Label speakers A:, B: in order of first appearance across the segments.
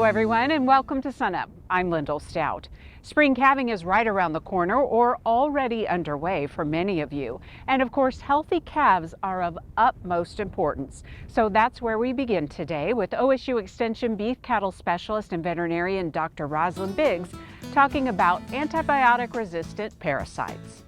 A: everyone, and welcome to SUNUP. I'm Lyndall Stout. Spring calving is right around the corner or already underway for many of you. And of course, healthy calves are of utmost importance. So that's where we begin today with OSU Extension beef cattle specialist and veterinarian Dr. Rosslyn Biggs talking about antibiotic-resistant parasites.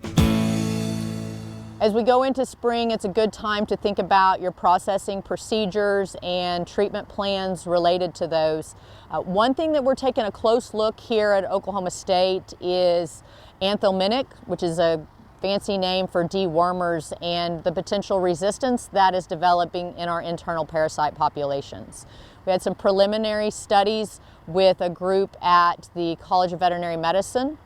B: As we go into spring, it's a good time to think about your processing procedures and treatment plans related to those. One thing that we're taking a close look here at Oklahoma State is anthelmintic, which is a fancy name for dewormers, and the potential resistance that is developing in our internal parasite populations. We had some preliminary studies with a group at the College of Veterinary Medicine,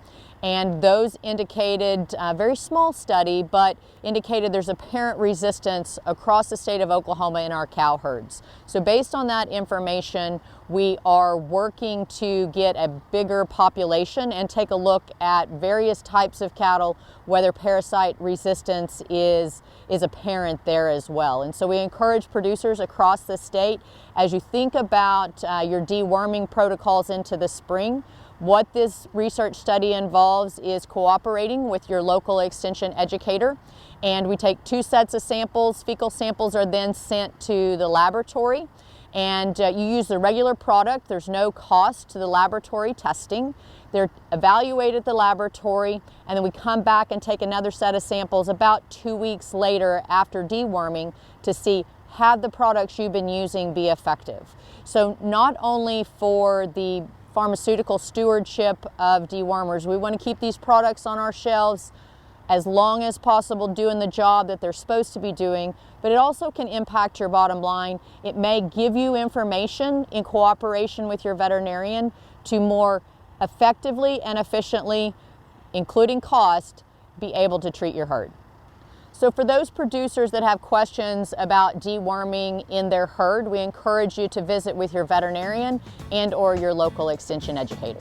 B: and those indicated, a very small study, but indicated there's apparent resistance across the state of Oklahoma in our cow herds. So based on that information, we are working to get a bigger population and take a look at various types of cattle, whether parasite resistance is apparent there as well. And so we encourage producers across the state, as you think about your deworming protocols into the spring, what this research study involves is cooperating with your local extension educator, and we take 2 sets of samples. Fecal samples are then sent to the laboratory, and you use the regular product. There's no cost to the laboratory testing. They're evaluated at the laboratory, and then we come back and take another set of samples about 2 weeks later after deworming to see, have the products you've been using be effective. So not only for the pharmaceutical stewardship of dewormers, we want to keep these products on our shelves as long as possible doing the job that they're supposed to be doing, but it also can impact your bottom line. It may give you information in cooperation with your veterinarian to more effectively and efficiently, including cost, be able to treat your herd. So for those producers that have questions about deworming in their herd, we encourage you to visit with your veterinarian and or your local extension educator.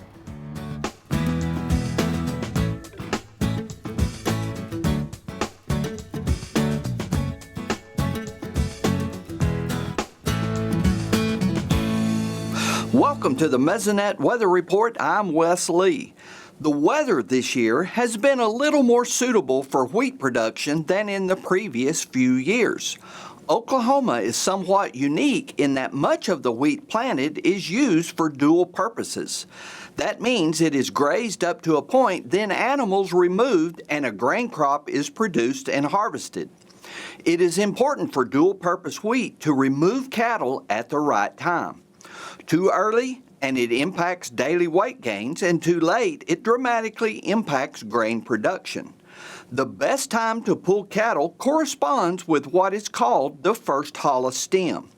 C: Welcome to the Mesonet Weather Report. I'm Wes Lee. The weather this year has been a little more suitable for wheat production than in the previous few years. Oklahoma is somewhat unique in that much of the wheat planted is used for dual purposes. That means it is grazed up to a point, then animals removed, and a grain crop is produced and harvested. It is important for dual-purpose wheat to remove cattle at the right time. Too early, and it impacts daily weight gains, and too late, it dramatically impacts grain production. The best time to pull cattle corresponds with what is called the first hollow stem.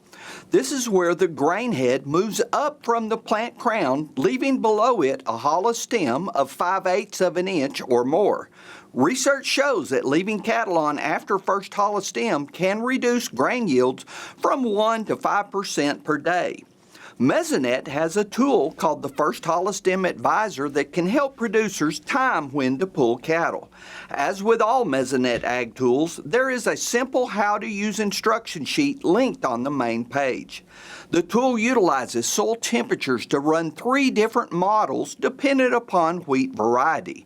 C: This is where the grain head moves up from the plant crown, leaving below it a hollow stem of 5/8 of an inch or more. Research shows that leaving cattle on after first hollow stem can reduce grain yields from 1 to 5% per day. Mesonet has a tool called the First Hollow Stem Advisor that can help producers time when to pull cattle. As with all Mesonet ag tools, there is a simple how-to-use instruction sheet linked on the main page. The tool utilizes soil temperatures to run 3 different models dependent upon wheat variety.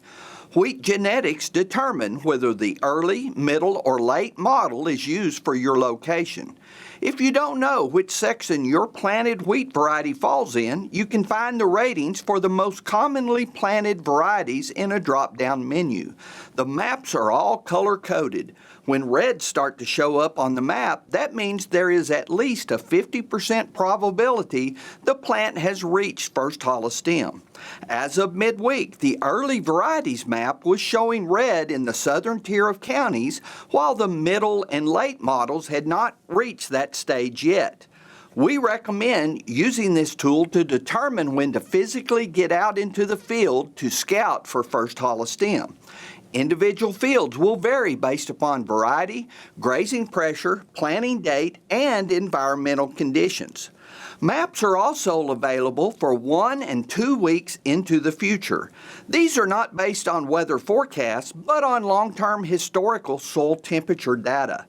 C: Wheat genetics determine whether the early, middle, or late model is used for your location. If you don't know which section your planted wheat variety falls in, you can find the ratings for the most commonly planted varieties in a drop-down menu. The maps are all color-coded. When reds start to show up on the map, that means there is at least a 50% probability the plant has reached first hollow stem. As of midweek, the early varieties map was showing red in the southern tier of counties, while the middle and late models had not reached that stage yet. We recommend using this tool to determine when to physically get out into the field to scout for first hollow stem. Individual fields will vary based upon variety, grazing pressure, planting date, and environmental conditions. Maps are also available for 1 and 2 weeks into the future. These are not based on weather forecasts, but on long-term historical soil temperature data.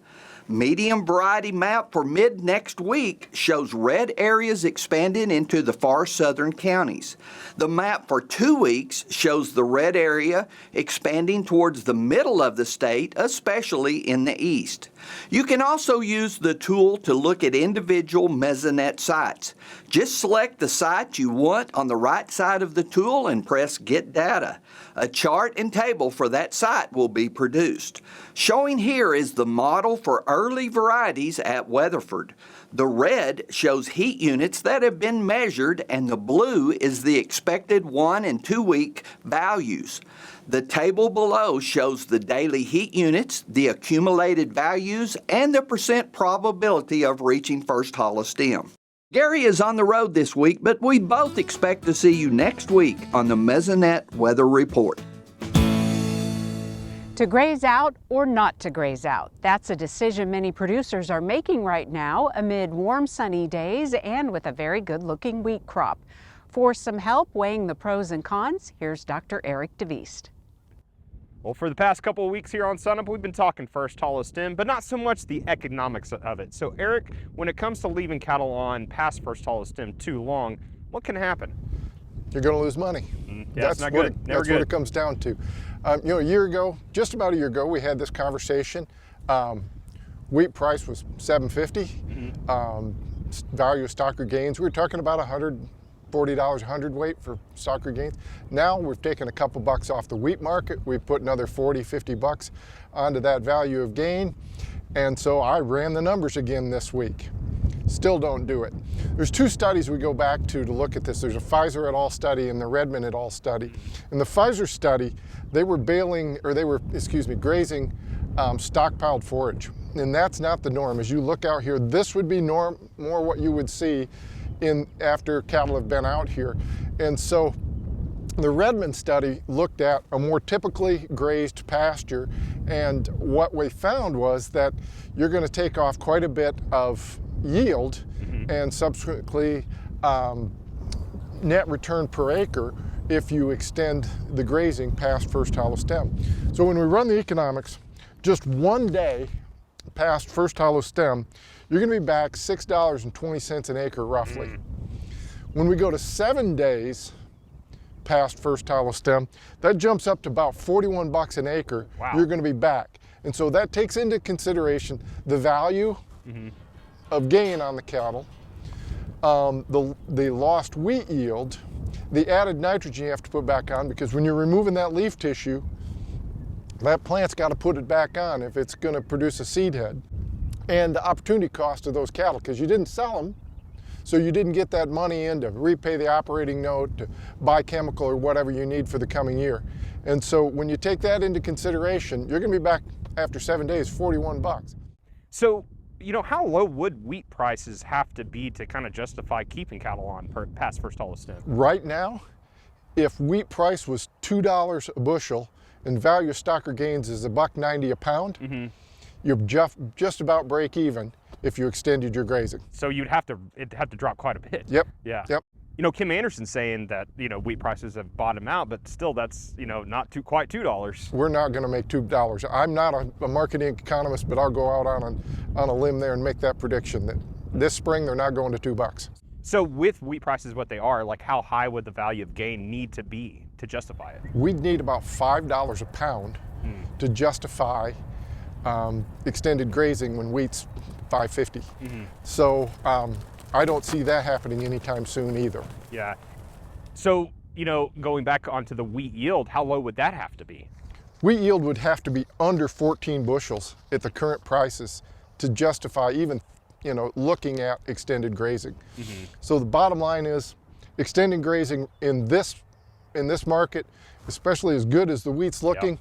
C: Medium variety map for mid next week shows red areas expanding into the far southern counties. The map for 2 weeks shows the red area expanding towards the middle of the state, especially in the east. You can also use the tool to look at individual Mesonet sites. Just select the site you want on the right side of the tool and press Get Data. A chart and table for that site will be produced. Showing here is the model for early varieties at Weatherford. The red shows heat units that have been measured, and the blue is the expected 1 and 2 week values. The table below shows the daily heat units, the accumulated values, and the percent probability of reaching first hollow stem. Gary is on the road this week, but we both expect to see you next week on the Mesonet Weather Report.
A: To graze out or not to graze out, that's a decision many producers are making right now amid warm, sunny days and with a very good-looking wheat crop. For some help weighing the pros and cons, here's Dr. Eric DeVuyst.
D: Well, for the past couple of weeks here on SUNUP, we've been talking first hollow stem, but not so much the economics of it. So Eric, when it comes to leaving cattle on past first hollow stem too long, what can happen?
E: You're going to lose money.
D: Yeah, that's not good.
E: That's what it comes down to. A year ago, just about a year ago, we had this conversation. Wheat price was $7.50. Value of stocker gains, we were talking about $140 a hundredweight for stocker gains. Now we've taken a couple bucks off the wheat market. We've put another 40, 50 bucks onto that value of gain. And so I ran the numbers again this week. Still don't do it. There's 2 studies we go back to look at this. There's a Pfizer et al. Study and the Redmond et al. Study. In the Pfizer study, they were grazing stockpiled forage. And that's not the norm. As you look out here, this would be more what you would see after cattle have been out here. And so the Redmond study looked at a more typically grazed pasture, and what we found was that you're going to take off quite a bit of yield and subsequently net return per acre if you extend the grazing past first hollow stem. So when we run the economics, just 1 day past first hollow stem, you're going to be back $6.20 an acre roughly. When we go to 7 days past first hollow stem, that jumps up to about 41 bucks an acre.
D: Wow.
E: You're going to be back. And so that takes into consideration the value of gain on the cattle, the lost wheat yield, the added nitrogen you have to put back on, because when you're removing that leaf tissue, that plant's got to put it back on if it's going to produce a seed head, and the opportunity cost of those cattle, because you didn't sell them, so you didn't get that money in to repay the operating note, to buy chemical or whatever you need for the coming year. And so when you take that into consideration, you're going to be back after 7 days, 41 bucks.
D: So, how low would wheat prices have to be to kind of justify keeping cattle on past first hollow stem?
E: Right now, if wheat price was $2 a bushel and value of stocker gains is $1.90 a pound, you're just about break even if you extended your grazing.
D: So it'd have to drop quite a bit.
E: Yep.
D: Yeah.
E: Yep.
D: Kim Anderson's saying that, wheat prices have bottomed out, but still that's, not quite $2.
E: We're not going to make $2. I'm not a marketing economist, but I'll go out on a limb there and make that prediction that this spring they're not going to $2.
D: So with wheat prices what they are, like how high would the value of gain need to be to justify it?
E: We'd need about $5 a pound to justify extended grazing when wheat's $5.50. So I don't see that happening anytime soon either.
D: Yeah. So, going back onto the wheat yield, how low would that have to be?
E: Wheat yield would have to be under 14 bushels at the current prices to justify even, looking at extended grazing. So the bottom line is, extending grazing in this market, especially as good as the wheat's looking,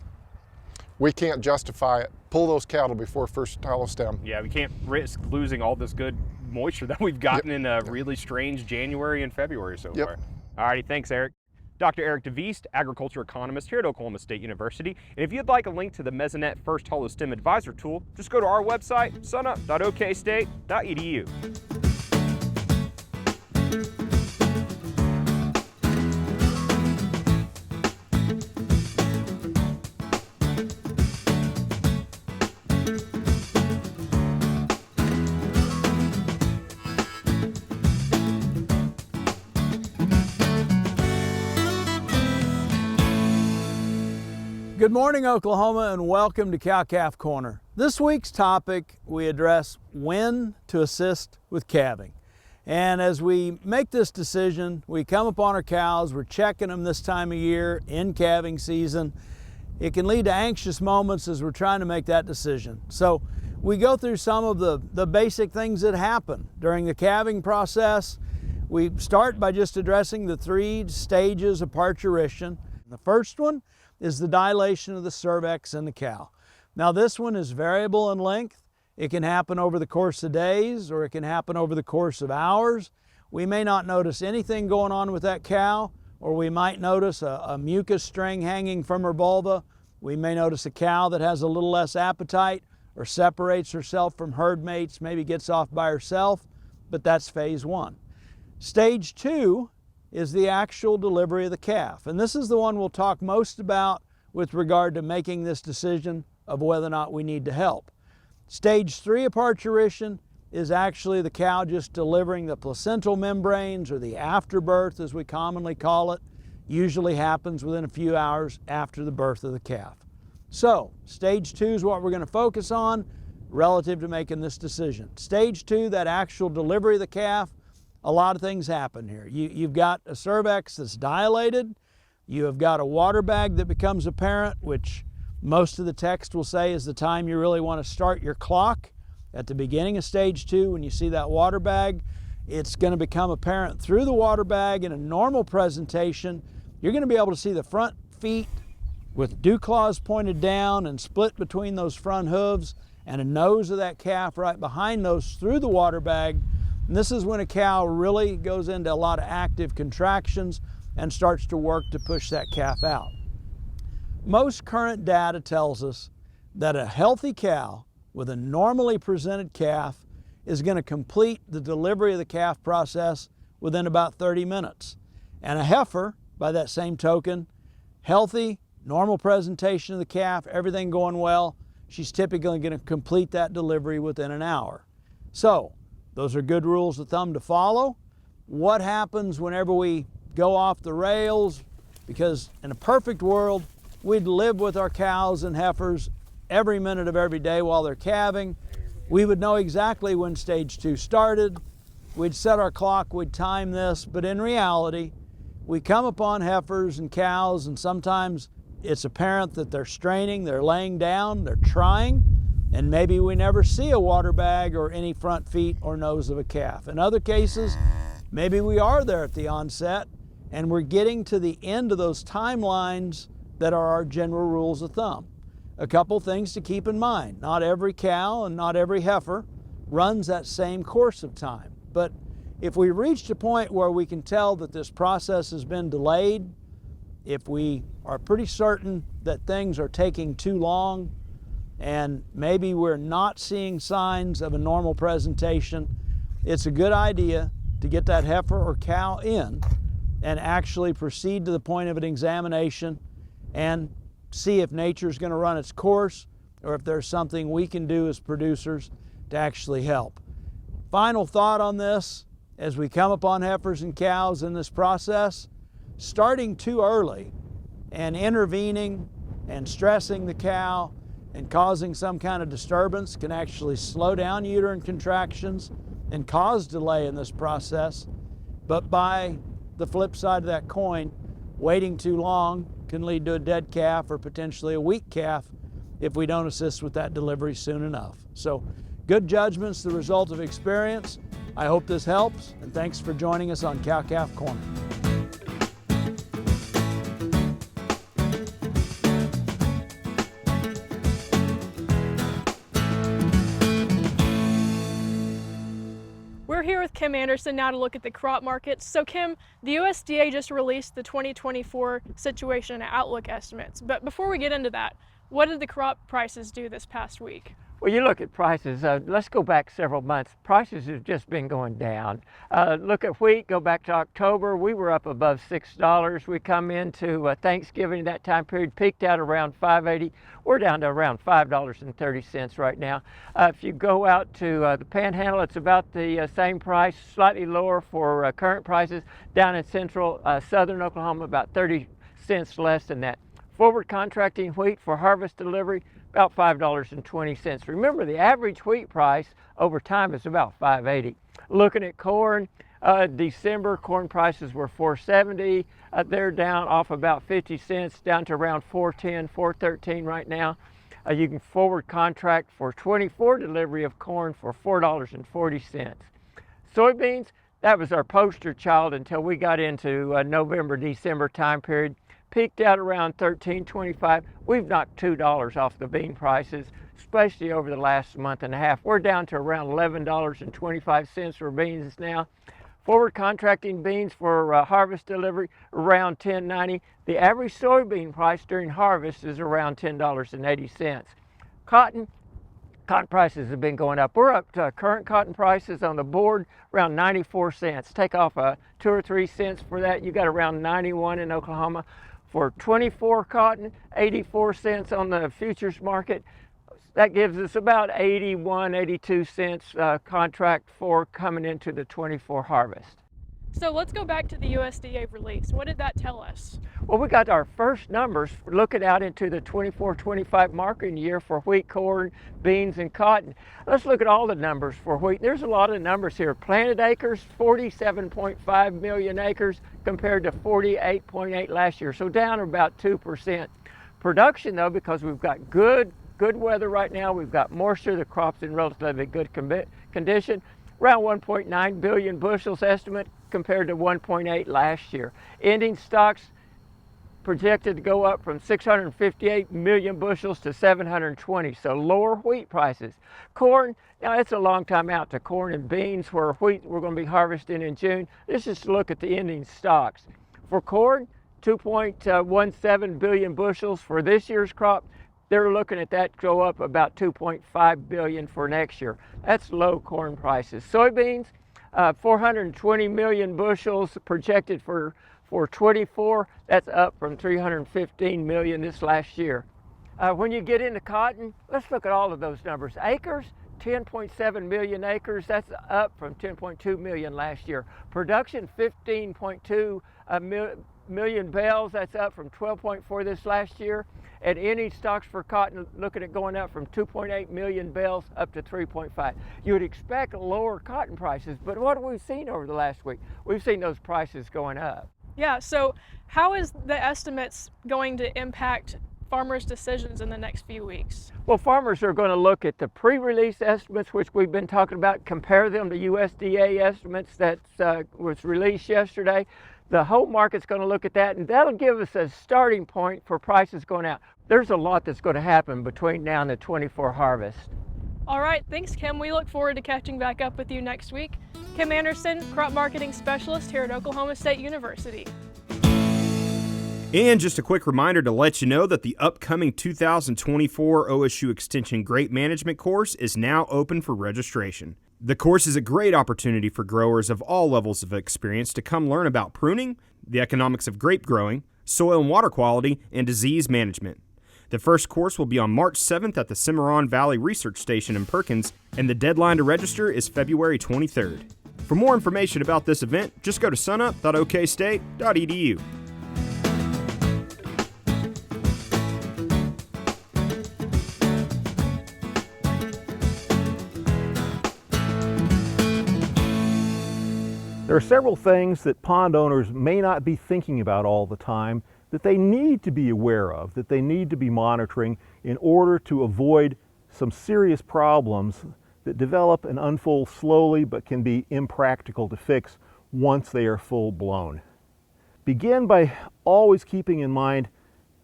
E: we can't justify it. Pull those cattle before first hollow stem.
D: Yeah, we can't risk losing all this good moisture that we've gotten in a really strange January and February so far. All righty, thanks, Eric. Dr. Eric DeVuyst, agriculture economist here at Oklahoma State University. And if you'd like a link to the Mesonet First Hollow Stem Advisor tool, just go to our website, sunup.okstate.edu.
F: Good morning, Oklahoma, and welcome to Cow-Calf Corner. This week's topic, we address when to assist with calving. And as we make this decision, we come upon our cows, we're checking them this time of year in calving season. It can lead to anxious moments as we're trying to make that decision. So we go through some of the basic things that happen during the calving process. We start by just addressing the 3 stages of parturition. The first one is the dilation of the cervix in the cow. Now this one is variable in length. It can happen over the course of days or it can happen over the course of hours. We may not notice anything going on with that cow, or we might notice a mucus string hanging from her vulva. We may notice a cow that has a little less appetite or separates herself from herd mates, maybe gets off by herself, but that's phase 1. Stage 2 is the actual delivery of the calf. And this is the one we'll talk most about with regard to making this decision of whether or not we need to help. Stage 3 of parturition is actually the cow just delivering the placental membranes, or the afterbirth as we commonly call it. Usually happens within a few hours after the birth of the calf. So stage 2 is what we're going to focus on relative to making this decision. Stage 2, that actual delivery of the calf, a lot of things happen here. You've got a cervix that's dilated. You have got a water bag that becomes apparent, which most of the text will say is the time you really want to start your clock. At the beginning of stage 2, when you see that water bag, it's going to become apparent through the water bag. In a normal presentation, you're going to be able to see the front feet with dew claws pointed down and split between those front hooves, and a nose of that calf right behind those through the water bag. And this is when a cow really goes into a lot of active contractions and starts to work to push that calf out. Most current data tells us that a healthy cow with a normally presented calf is going to complete the delivery of the calf process within about 30 minutes. And a heifer, by that same token, healthy, normal presentation of the calf, everything going well, she's typically going to complete that delivery within an hour. So those are good rules of thumb to follow. What happens whenever we go off the rails? Because in a perfect world, we'd live with our cows and heifers every minute of every day while they're calving. We would know exactly when stage 2 started. We'd set our clock, we'd time this, but in reality, we come upon heifers and cows, and sometimes it's apparent that they're straining, they're laying down, they're trying, and maybe we never see a water bag or any front feet or nose of a calf. In other cases, maybe we are there at the onset and we're getting to the end of those timelines that are our general rules of thumb. A couple things to keep in mind. Not every cow and not every heifer runs that same course of time. But if we reach a point where we can tell that this process has been delayed, if we are pretty certain that things are taking too long, and maybe we're not seeing signs of a normal presentation, it's a good idea to get that heifer or cow in and actually proceed to the point of an examination and see if nature's going to run its course, or if there's something we can do as producers to actually help. Final thought on this, as we come upon heifers and cows in this process, starting too early and intervening and stressing the cow and causing some kind of disturbance can actually slow down uterine contractions and cause delay in this process. But by the flip side of that coin, waiting too long can lead to a dead calf or potentially a weak calf if we don't assist with that delivery soon enough. So good judgment's the result of experience. I hope this helps, and thanks for joining us on Cow-Calf Corner.
G: We're here with Kim Anderson now to look at the crop markets. So Kim, the USDA just released the 2024 situation outlook estimates. But before we get into that, what did the crop prices do this past week?
H: Well, you look at prices, let's go back several months. Prices have just been going down. Look at wheat, go back to October, we were up above $6. We come into Thanksgiving, that time period, peaked out around $5.80. We're down to around $5.30 right now. If you go out to the Panhandle, it's about the same price, slightly lower for current prices. Down in central, southern Oklahoma, about 30 cents less than that. Forward contracting wheat for harvest delivery, about $5.20. Remember, the average wheat price over time is about $5.80. Looking at corn, December corn prices were $4.70. They're down off about 50 cents, down to around $4.10, $4.13 right now. You can forward contract for 24 delivery of corn for $4.40. Soybeans, that was our poster child until we got into November, December time period. Peaked out around $13.25. We've knocked $2 off the bean prices, especially over the last month and a half. We're down to around $11.25 for beans now. Forward contracting beans for harvest delivery around $10.90. The average soybean price during harvest is around $10.80. Cotton prices have been going up. We're up to current cotton prices on the board around 94 cents. Take off 2 or 3 cents for that, you got around 91 in Oklahoma. For 24 cotton, 84 cents on the futures market. That gives us about 81, 82 cents contract for coming into the 24 harvest.
G: So let's go back to the USDA release. What did that tell us?
H: Well, we got our first numbers looking out into the 24-25 marketing year for wheat, corn, beans, and cotton. Let's look at all the numbers for wheat. There's a lot of numbers here. Planted acres, 47.5 million acres compared to 48.8 last year, so down about 2%. Production, though, because we've got good weather right now, we've got moisture, the crop's in relatively good condition, around 1.9 billion bushels estimate compared to 1.8 last year. Ending stocks projected to go up from 658 million bushels to 720, so lower wheat prices. Corn, now it's a long time out to corn and beans, where wheat we're going to be harvesting in June. Let's just look at the ending stocks. For corn, 2.17 billion bushels for this year's crop. They're looking at that go up about 2.5 billion for next year. That's low corn prices. Soybeans, 420 million bushels projected for 24. That's up from 315 million this last year. When you get into cotton, let's look at all of those numbers. Acres, 10.7 million acres. That's up from 10.2 million last year. Production, 15.2 million bales. That's up from 12.4 this last year. And ending stocks for cotton, looking at going up from 2.8 million bales up to 3.5. You would expect lower cotton prices, but what have we seen over the last week? We've seen those prices going up.
G: Yeah, so how is the estimates going to impact farmers' decisions in the next few weeks?
H: Well, farmers are going to look at the pre-release estimates, which we've been talking about, compare them to USDA estimates that was released yesterday. The whole market's going to look at that, and that'll give us a starting point for prices going out. There's a lot that's going to happen between now and the 24 harvest.
G: All right, thanks, Kim. We look forward to catching back up with you next week. Kim Anderson, Crop Marketing Specialist here at Oklahoma State University.
D: And just a quick reminder to let you know that the upcoming 2024 OSU Extension Grape Management course is now open for registration. The course is a great opportunity for growers of all levels of experience to come learn about pruning, the economics of grape growing, soil and water quality, and disease management. The first course will be on March 7th at the Cimarron Valley Research Station in Perkins, and the deadline to register is February 23rd. For more information about this event, just go to sunup.okstate.edu.
I: There are several things that pond owners may not be thinking about all the time that they need to be aware of, that they need to be monitoring in order to avoid some serious problems that develop and unfold slowly but can be impractical to fix once they are full blown. Begin by always keeping in mind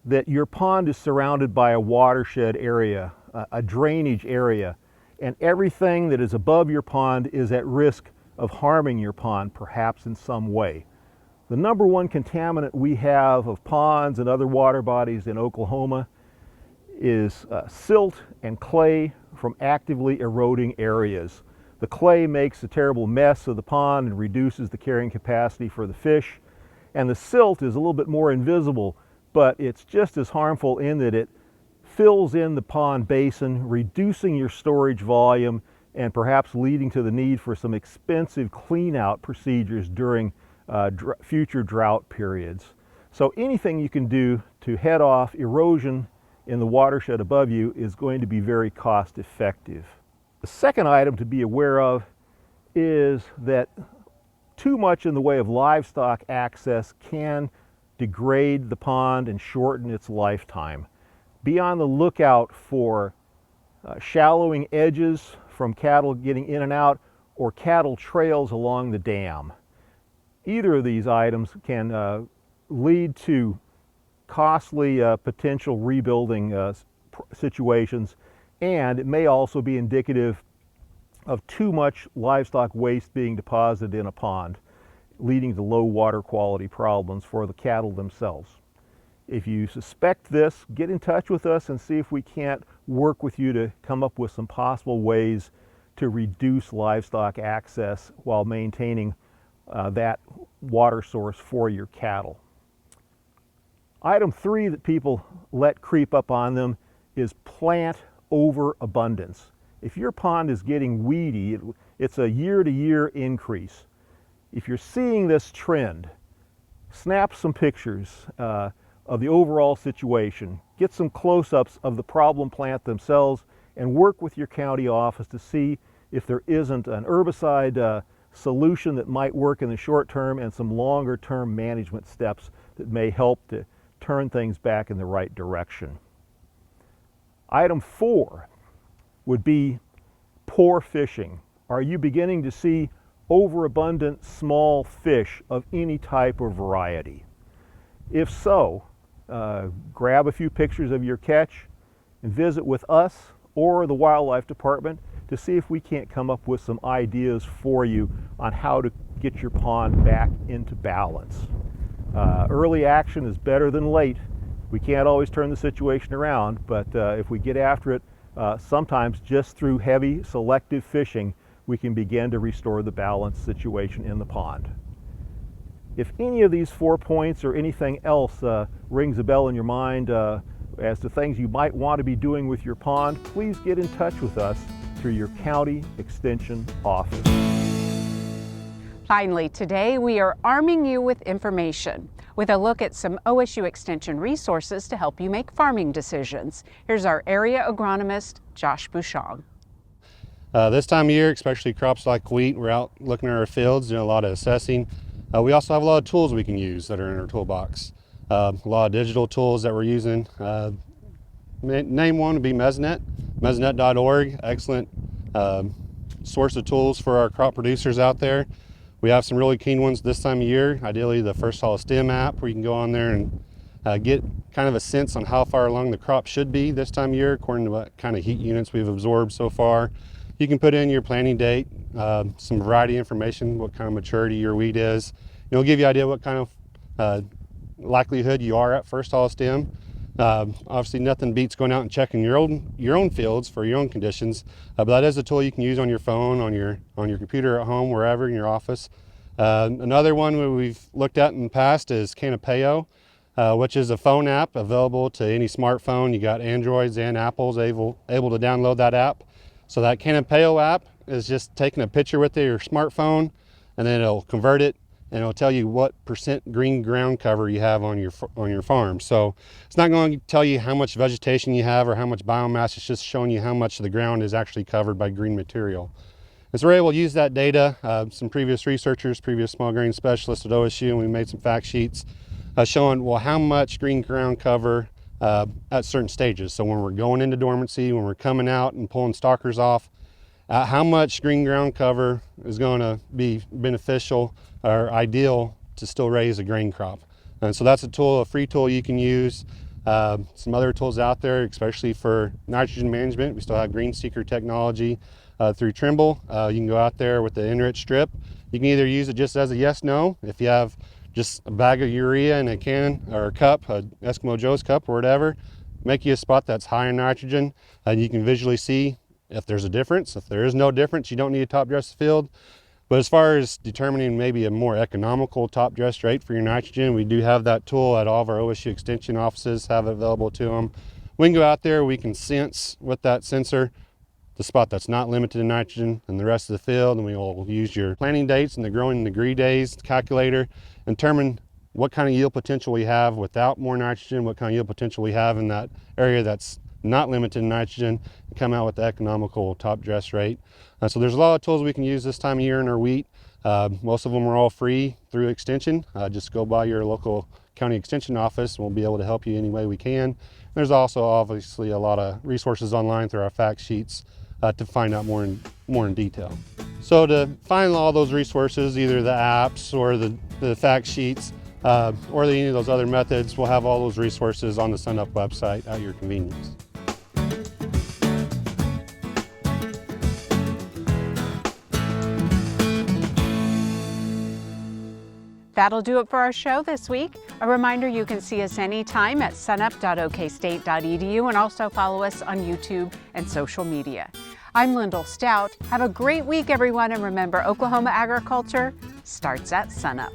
I: that your pond is surrounded by a watershed area, a drainage area, and everything that is above your pond is at risk of harming your pond, perhaps in some way. The number one contaminant we have of ponds and other water bodies in Oklahoma is silt and clay from actively eroding areas. The clay makes a terrible mess of the pond and reduces the carrying capacity for the fish. And the silt is a little bit more invisible, but it's just as harmful in that it fills in the pond basin, reducing your storage volume and perhaps leading to the need for some expensive clean-out procedures during future drought periods. So anything you can do to head off erosion in the watershed above you is going to be very cost effective. The second item to be aware of is that too much in the way of livestock access can degrade the pond and shorten its lifetime. Be on the lookout for shallowing edges from cattle getting in and out, or cattle trails along the dam. Either of these items can lead to costly potential rebuilding situations, and it may also be indicative of too much livestock waste being deposited in a pond, leading to low water quality problems for the cattle themselves. If you suspect this, get in touch with us and see if we can't work with you to come up with some possible ways to reduce livestock access while maintaining that water source for your cattle. Item 3 that people let creep up on them is plant overabundance. If your pond is getting weedy, it's a year-to-year increase. If you're seeing this trend, snap some pictures of the overall situation, get some close-ups of the problem plant themselves, and work with your county office to see if there isn't an herbicide solution that might work in the short term and some longer-term management steps that may help to turn things back in the right direction. Item 4 would be poor fishing. Are you beginning to see overabundant small fish of any type or variety? If so, grab a few pictures of your catch and visit with us or the wildlife department to see if we can't come up with some ideas for you on how to get your pond back into balance. Early action is better than late. We can't always turn the situation around, but if we get after it, sometimes just through heavy selective fishing, we can begin to restore the balance situation in the pond. If any of these 4 points or anything else rings a bell in your mind as to things you might want to be doing with your pond, please get in touch with us through your county extension office.
A: Finally, today we are arming you with information with a look at some OSU Extension resources to help you make farming decisions. Here's our area agronomist, Josh Bushong.
J: This time of year, especially crops like wheat, we're out looking at our fields, doing a lot of assessing. We also have a lot of tools we can use that are in our toolbox. A lot of digital tools that we're using. Name one would be Mesonet, mesonet.org. Excellent source of tools for our crop producers out there. We have some really keen ones this time of year, ideally the First Solid Stem app, where you can go on there and get kind of a sense on how far along the crop should be this time of year according to what kind of heat units we've absorbed so far. You can put in your planting date, some variety information, what kind of maturity your wheat is. It'll give you an idea what kind of likelihood you are at First Solid Stem. Obviously nothing beats going out and checking your own fields for your own conditions, but that is a tool you can use on your phone, on your computer at home, wherever in your office. Another one we've looked at in the past is Canopeo, which is a phone app available to any smartphone. You got Androids and Apples able to download that app. So that Canopeo app is just taking a picture with your smartphone, and then it'll convert it and it'll tell you what % green ground cover you have on your farm. So it's not going to tell you how much vegetation you have or how much biomass. It's just showing you how much of the ground is actually covered by green material. And so we're able to use that data. Some previous researchers, previous small grain specialists at OSU, and we made some fact sheets showing, well, how much green ground cover at certain stages. So when we're going into dormancy, when we're coming out and pulling stalkers off, how much green ground cover is going to be beneficial or ideal to still raise a grain crop. And so that's a tool, a free tool you can use. Some other tools out there, especially for nitrogen management. We still have Green Seeker technology through Trimble. You can go out there with the enriched strip. You can either use it just as a yes/no. If you have just a bag of urea in a can or a cup, a Eskimo Joe's cup or whatever, make you a spot that's high in nitrogen, and you can visually see if there's a difference. If there is no difference, you don't need to top dress the field. But as far as determining maybe a more economical top dress rate for your nitrogen, we do have that tool at all of our OSU Extension offices, have it available to them. We can go out there, we can sense with that sensor the spot that's not limited to nitrogen and the rest of the field, and we will use your planting dates and the growing degree days calculator and determine what kind of yield potential we have without more nitrogen, what kind of yield potential we have in that area that's not limited in nitrogen, and come out with the economical top dress rate. So there's a lot of tools we can use this time of year in our wheat. Most of them are all free through Extension. Just go by your local county extension office and we'll be able to help you any way we can. There's also obviously a lot of resources online through our fact sheets to find out more in detail. So to find all those resources, either the apps or the fact sheets or any of those other methods, we'll have all those resources on the SUNUP website at your convenience.
A: That'll do it for our show this week. A reminder, you can see us anytime at sunup.okstate.edu and also follow us on YouTube and social media. I'm Lyndall Stout. Have a great week, everyone, and remember, Oklahoma agriculture starts at sunup.